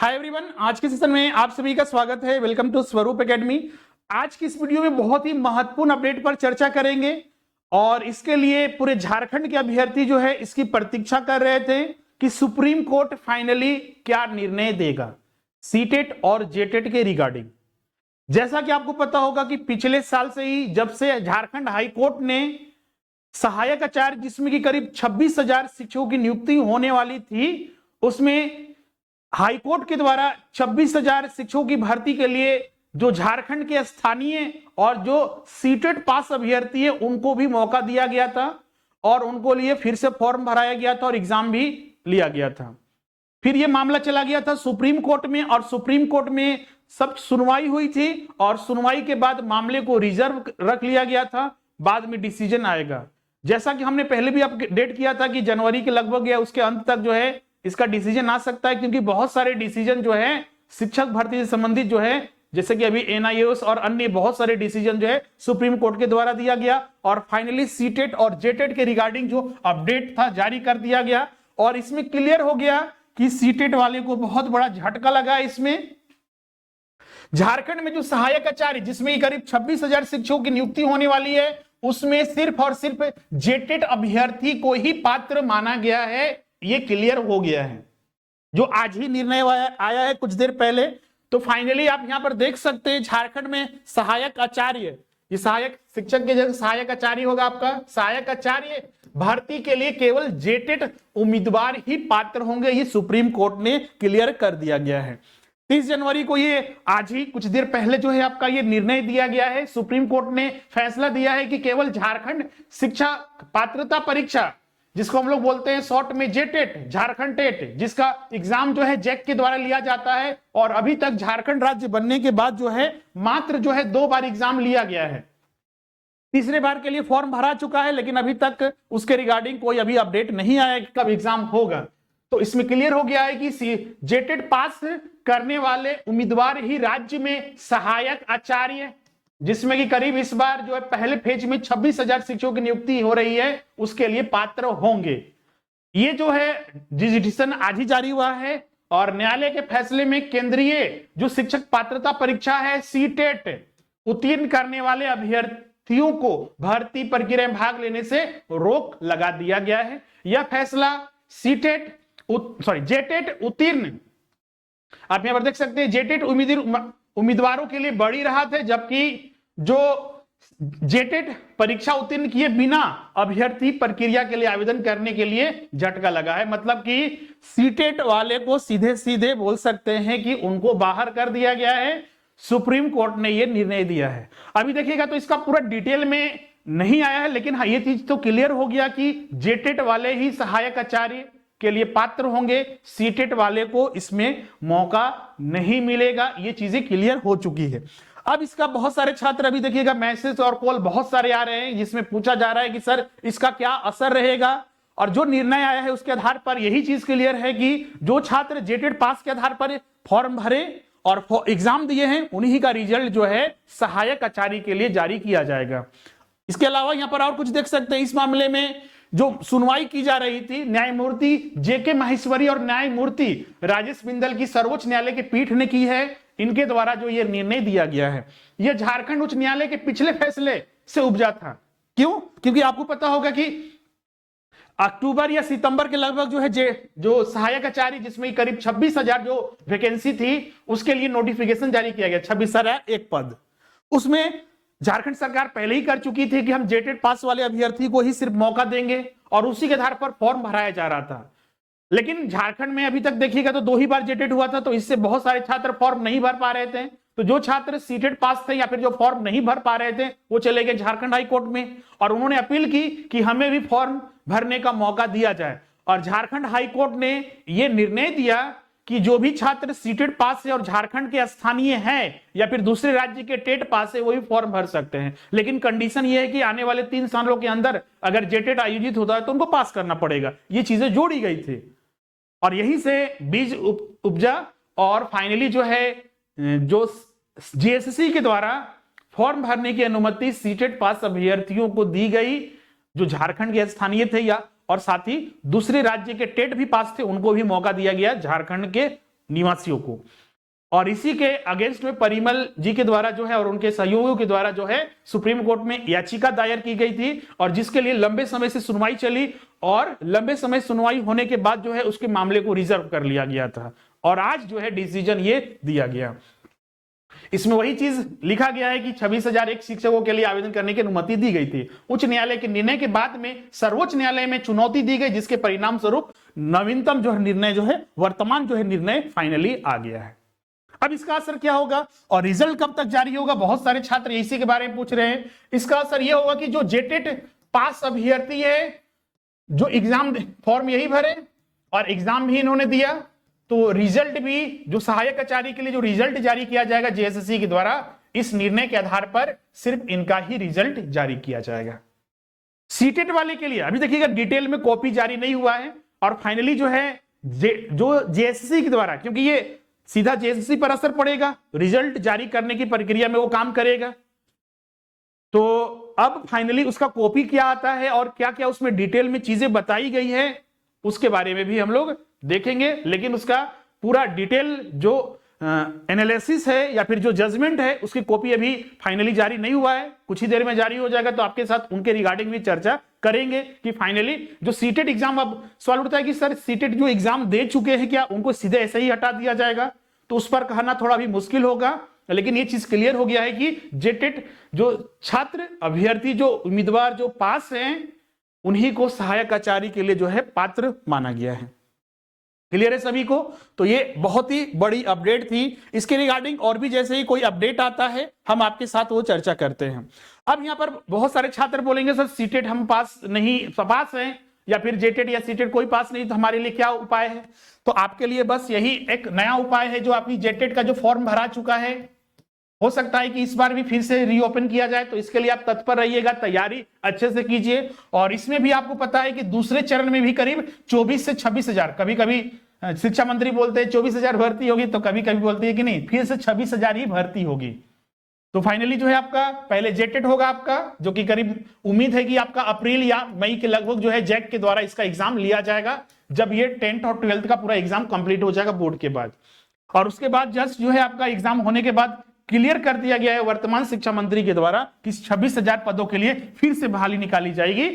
Hi everyone, आज के session में आप सभी का स्वागत है। वेलकम टू स्वरूप एकेडमी। आज की इस वीडियो में बहुत ही महत्वपूर्ण अपडेट पर चर्चा करेंगे और इसके लिए पूरे झारखंड के अभ्यर्थी जो है इसकी प्रतीक्षा कर रहे थे कि सुप्रीम कोर्ट फाइनली क्या निर्णय देगा सीटेट और जेटेट के रिगार्डिंग। जैसा कि आपको पता होगा कि पिछले साल से ही जब से झारखंड हाई कोर्ट ने सहायक आचार्य जिसमें कि करीब 26,000 शिक्षकों की नियुक्ति होने वाली थी, उसमें हाईकोर्ट के द्वारा 26,000 शिक्षकों की भर्ती के लिए जो झारखंड के स्थानीय और जो सीटेट पास अभ्यर्थी है उनको भी मौका दिया गया था और उनको लिए फिर से फॉर्म भराया गया था और एग्जाम भी लिया गया था। फिर यह मामला चला गया था सुप्रीम कोर्ट में और सुप्रीम कोर्ट में सब सुनवाई हुई थी और सुनवाई के बाद मामले को रिजर्व रख लिया गया था, बाद में डिसीजन आएगा। जैसा कि हमने पहले भी अपडेट किया था कि जनवरी के लगभग या उसके अंत तक जो है इसका डिसीजन आ सकता है, क्योंकि बहुत सारे डिसीजन जो है शिक्षक भर्ती से संबंधित जो है, जैसे कि अभी एनआईओएस और अन्य बहुत सारे डिसीजन जो है सुप्रीम कोर्ट के द्वारा दिया गया और फाइनली सीटेट और जेटेट के रिगार्डिंग जो अपडेट था जारी कर दिया गया और इसमें क्लियर हो गया कि सीटेट वाले को बहुत बड़ा झटका लगा। इसमें झारखंड में जो सहायक आचार्य जिसमें करीब 26,000 शिक्षकों की नियुक्ति होने वाली है, उसमें सिर्फ और सिर्फ जेटेट अभ्यर्थी को ही पात्र माना गया है। ये क्लियर हो गया है, जो आज ही निर्णय आया है कुछ देर पहले। तो फाइनली आप यहां पर देख सकते हैं झारखंड में सहायक आचार्य, ये सहायक शिक्षक के जगह सहायक आचार्य होगा आपका। सहायक आचार्य भर्ती के लिए केवल जेटेट उम्मीदवार ही पात्र होंगे, ये सुप्रीम कोर्ट ने क्लियर कर दिया गया है। 30 जनवरी को ये आज ही कुछ देर पहले जो है आपका ये निर्णय दिया गया है। सुप्रीम कोर्ट ने फैसला दिया है कि केवल झारखंड शिक्षा पात्रता परीक्षा, जिसको हम लोग बोलते हैं शॉर्ट में जेटेट, झारखंड टेट, जिसका एग्जाम जो है जैक के द्वारा लिया जाता है और अभी तक झारखंड राज्य बनने के बाद जो है मात्र जो है 2 बार एग्जाम लिया गया है। तीसरे बार के लिए फॉर्म भरा चुका है, लेकिन अभी तक उसके रिगार्डिंग कोई अभी अपडेट नहीं आया कि कब एग्जाम होगा। तो इसमें क्लियर हो गया है कि जेटेट पास करने वाले उम्मीदवार ही राज्य में सहायक आचार्य, जिसमें कि करीब इस बार जो है पहले फेज में 26,000 शिक्षकों की नियुक्ति हो रही है, उसके लिए पात्र होंगे। ये जो है डिसीजन आज ही जारी हुआ है और न्यायालय के फैसले में केंद्रीय जो शिक्षक पात्रता परीक्षा है सीटेट उत्तीर्ण करने वाले अभ्यर्थियों को भर्ती प्रक्रिया में भाग लेने से रोक लगा दिया गया है। यह फैसला जेटेट उत्तीर्ण, आप यहां पर देख सकते हैं, जेटेट उम्मीदवारों के लिए बड़ी राहत है, जबकि जो जेटेट परीक्षा उत्तीर्ण किए बिना अभ्यर्थी प्रक्रिया के लिए आवेदन करने के लिए झटका लगा है। मतलब कि सीटेट वाले को सीधे सीधे बोल सकते हैं कि उनको बाहर कर दिया गया है। सुप्रीम कोर्ट ने यह निर्णय दिया है। अभी देखिएगा तो इसका पूरा डिटेल में नहीं आया है, लेकिन हाँ ये चीज तो क्लियर हो गया कि जेटेट वाले ही सहायक आचार्य के लिए पात्र होंगे, सीटेट वाले को इसमें मौका नहीं मिलेगा। ये चीजें क्लियर हो चुकी है। अब इसका बहुत सारे छात्र अभी देखिएगा मैसेज और कॉल बहुत सारे आ रहे हैं, जिसमें पूछा जा रहा है कि सर इसका क्या असर रहेगा। और जो निर्णय आया है उसके आधार पर यही चीज क्लियर है कि जो छात्र जेटेट पास के आधार पर फॉर्म भरे और एग्जाम दिए हैं, उन्हीं का रिजल्ट जो है सहायक आचार्य के लिए जारी किया जाएगा। इसके अलावा यहां पर और कुछ देख सकते हैं। इस मामले में जो सुनवाई की जा रही थी, न्यायमूर्ति जेके माहेश्वरी और न्यायमूर्ति राजेश बिंदल की सर्वोच्च न्यायालय की पीठ ने की है। इनके द्वारा जो यह निर्णय दिया गया है, यह झारखंड उच्च न्यायालय के पिछले फैसले से उपजा था। क्यों? क्योंकि आपको पता होगा कि अक्टूबर या सितंबर के लगभग जो है जो सहायक आचार्य जिसमें करीब 26,000 जो वैकेंसी थी, उसके लिए नोटिफिकेशन जारी किया गया, 26,000 एक पद। उसमें झारखंड सरकार पहले ही कर चुकी थी कि हम जेटेट पास वाले अभ्यर्थी को ही सिर्फ मौका देंगे और उसी के आधार पर फॉर्म भराया जा रहा था। लेकिन झारखंड में अभी तक देखिएगा तो 2 ही बार जेटेट हुआ था, तो इससे बहुत सारे छात्र फॉर्म नहीं भर पा रहे थे। तो जो छात्र सीटेट पास थे या फिर जो फॉर्म नहीं भर पा रहे थे, वो चले गए झारखंड हाई कोर्ट में और उन्होंने अपील की कि हमें भी फॉर्म भरने का मौका दिया जाए। और झारखंड हाई कोर्ट ने यह निर्णय दिया कि जो भी छात्र सीटेट पास है और झारखंड के स्थानीय हैं या फिर दूसरे राज्य के टेट पास है, वो भी फॉर्म भर सकते हैं। लेकिन कंडीशन ये है कि आने वाले 3 सालों के अंदर अगर जेटेट आयोजित होता है तो उनको पास करना पड़ेगा। ये चीजें जोड़ी गई थी और यहीं से बीज उपजा और फाइनली जो है जो जीएसएससी के द्वारा फॉर्म भरने की अनुमति सीटेट पास अभ्यर्थियों को दी गई, जो झारखंड के स्थानीय थे या और साथ ही दूसरे राज्य के टेट भी पास थे, उनको भी मौका दिया गया झारखंड के निवासियों को। और इसी के अगेंस्ट में परिमल जी के द्वारा जो है और उनके सहयोगियों के द्वारा जो है सुप्रीम कोर्ट में याचिका दायर की गई थी, और जिसके लिए लंबे समय से सुनवाई चली, और लंबे समय सुनवाई होने के बाद जो है उसके मामले को रिजर्व कर लिया गया था, और आज जो है डिसीजन ये दिया गया। इसमें वही चीज लिखा गया है कि 26,001 शिक्षकों के लिए आवेदन करने की अनुमति दी गई थी। उच्च न्यायालय के निर्णय के बाद में सर्वोच्च न्यायालय में चुनौती दी गई, जिसके परिणाम स्वरूप नवीनतम जो है निर्णय जो है, वर्तमान जो है निर्णय फाइनली आ गया है। अब इसका असर क्या होगा और रिजल्ट कब तक जारी होगा, बहुत सारे छात्र इसी के बारे में पूछ रहे हैं। इसका असर यह होगा कि जो जेटेट पास अभ्यर्थी है, जो एग्जाम फॉर्म यही भरे और एग्जाम भी इन्होंने दिया, तो रिजल्ट भी जो सहायक आचार्य के लिए जो रिजल्ट जारी किया जाएगा जेएसएससी के द्वारा, इस निर्णय के आधार पर सिर्फ इनका ही रिजल्ट जारी किया जाएगा। सीटेट वाले के लिए अभी देखिएगा डिटेल में कॉपी जारी नहीं हुआ है, और फाइनली जो है जो जेएसएससी के द्वारा, क्योंकि ये सीधा जेएसएससी पर असर पड़ेगा, रिजल्ट जारी करने की प्रक्रिया में वो काम करेगा, तो अब फाइनली उसका कॉपी क्या आता है और क्या क्या उसमें डिटेल में चीजें बताई गई है, उसके बारे में भी हम लोग देखेंगे। लेकिन उसका पूरा डिटेल जो एनालिसिस है या फिर जो जजमेंट है, उसकी कॉपी अभी फाइनली जारी नहीं हुआ है, कुछ ही देर में जारी हो जाएगा, तो आपके साथ उनके रिगार्डिंग भी चर्चा करेंगे कि फाइनली जो सीटेट एग्जाम, अब सवाल उठता है कि सर सीटेट जो एग्जाम दे चुके हैं क्या उनको सीधे ऐसे ही हटा दिया जाएगा, तो उस पर कहना थोड़ा भी मुश्किल होगा। लेकिन ये चीज क्लियर हो गया है कि जेटेट जो छात्र अभ्यर्थी जो उम्मीदवार जो पास हैं, उन्हीं को सहायक आचार्य के लिए जो है पात्र माना गया है। क्लियर है सभी को? तो ये बहुत ही बड़ी अपडेट थी। इसके रिगार्डिंग और भी जैसे ही कोई अपडेट आता है हम आपके साथ वो चर्चा करते हैं। अब यहाँ पर बहुत सारे छात्र बोलेंगे सर सीटेट हम पास नहीं, पास हैं, या फिर जेटेट या सीटेट कोई पास नहीं, तो हमारे लिए क्या उपाय है? तो आपके लिए बस यही एक नया उपाय है, जो आपकी जेटेट का जो फॉर्म भरा चुका है, हो सकता है कि इस बार भी फिर से रीओपन किया जाए, तो इसके लिए आप तत्पर रहिएगा, तैयारी अच्छे से कीजिए। और इसमें भी आपको पता है कि दूसरे चरण में भी करीब 24 से 26,000, कभी कभी शिक्षा मंत्री बोलते हैं 24,000 भर्ती होगी, तो कभी कभी बोलती है कि नहीं, फिर से 26,000 ही भर्ती होगी। तो फाइनली जो है आपका पहले जेटेट होगा आपका, जो कि करीब उम्मीद है कि आपका अप्रैल या मई के लगभग जो है जैक के द्वारा इसका एग्जाम लिया जाएगा, जब ये 10th और 12th का पूरा एग्जाम कंप्लीट हो जाएगा बोर्ड के बाद। और उसके बाद जस्ट जो है आपका एग्जाम होने के बाद क्लियर कर दिया गया है वर्तमान शिक्षा मंत्री के द्वारा कि 26,000 पदों के लिए फिर से बहाली निकाली जाएगी।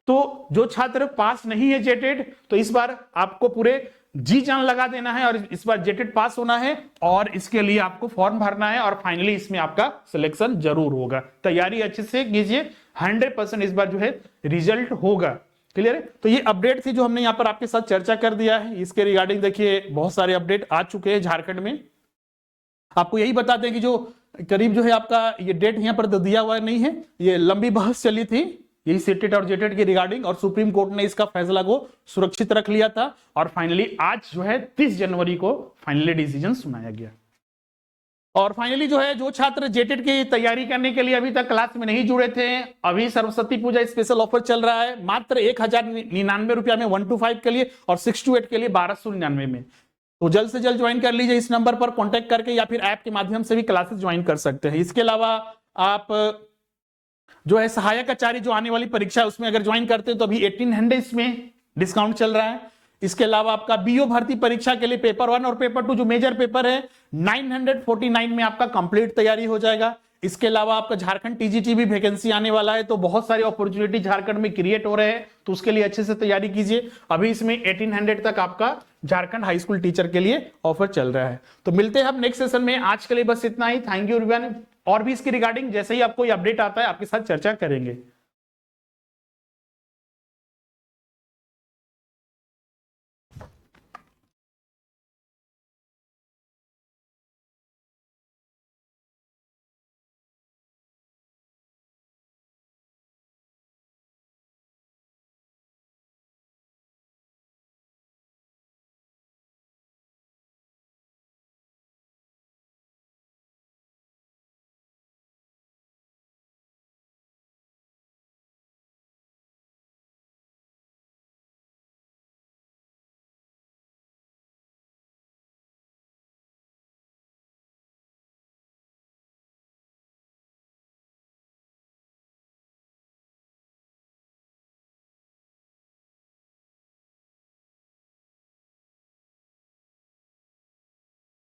तो जो छात्र पास नहीं है जेटेट, तो इस बार आपको पूरे जी जान लगा देना है और इस बार जेटेट पास होना है, और इसके लिए आपको फॉर्म भरना है, और फाइनली इसमें आपका सिलेक्शन जरूर होगा। तैयारी अच्छे से कीजिए, 100% इस बार जो है रिजल्ट होगा। क्लियर है? तो ये अपडेट थी जो हमने यहाँ पर आपके साथ चर्चा कर दिया है। इसके रिगार्डिंग देखिए बहुत सारे अपडेट आ चुके हैं झारखंड में। आपको यही बताते हैं कि जो करीब जो है आपका ये डेट यहाँ पर दिया हुआ नहीं है, ये लंबी बहस चली थी यही सीटेट और जेटेट के रिगार्डिंग, और सुप्रीम कोर्ट ने इसका फैसला को सुरक्षित रख लिया था, और फाइनली आज जो है 30 जनवरी को फाइनली डिसीजन सुनाया गया। और फाइनली जो है जो छात्र जेटेट की तैयारी करने के लिए अभी तक क्लास में नहीं जुड़े थे, अभी सरस्वती पूजा स्पेशल ऑफर चल रहा है, मात्र 1,099 रुपया में 1 to 5 के लिए और 6 to 8 के लिए 1,299 में। तो जल्द से जल्द ज्वाइन कर लीजिए, इस नंबर पर कांटेक्ट करके या फिर ऐप के माध्यम से भी क्लासेस ज्वाइन कर सकते हैं। इसके अलावा आप जो है सहायक आचार्य जो आने वाली परीक्षा है उसमें अगर ज्वाइन करते हैं तो अभी 1800 में डिस्काउंट चल रहा है। इसके अलावा आपका बीओ भर्ती परीक्षा के लिए पेपर 1 और पेपर 2 जो मेजर पेपर है 949 में आपका कंप्लीट तैयारी हो जाएगा। इसके अलावा आपका झारखंड टीजीटी भी वैकेंसी आने वाला है, तो बहुत सारे अपॉर्चुनिटी झारखंड में क्रिएट हो रहे हैं, तो उसके लिए अच्छे से तैयारी कीजिए। अभी इसमें 1800 तक आपका झारखंड हाई स्कूल टीचर के लिए ऑफर चल रहा है। तो मिलते हैं हम नेक्स्ट सेशन में, आज के लिए बस इतना ही। Thank you everyone. और भी इसके रिगार्डिंग जैसे ही आपको अपडेट आता है आपके साथ चर्चा करेंगे।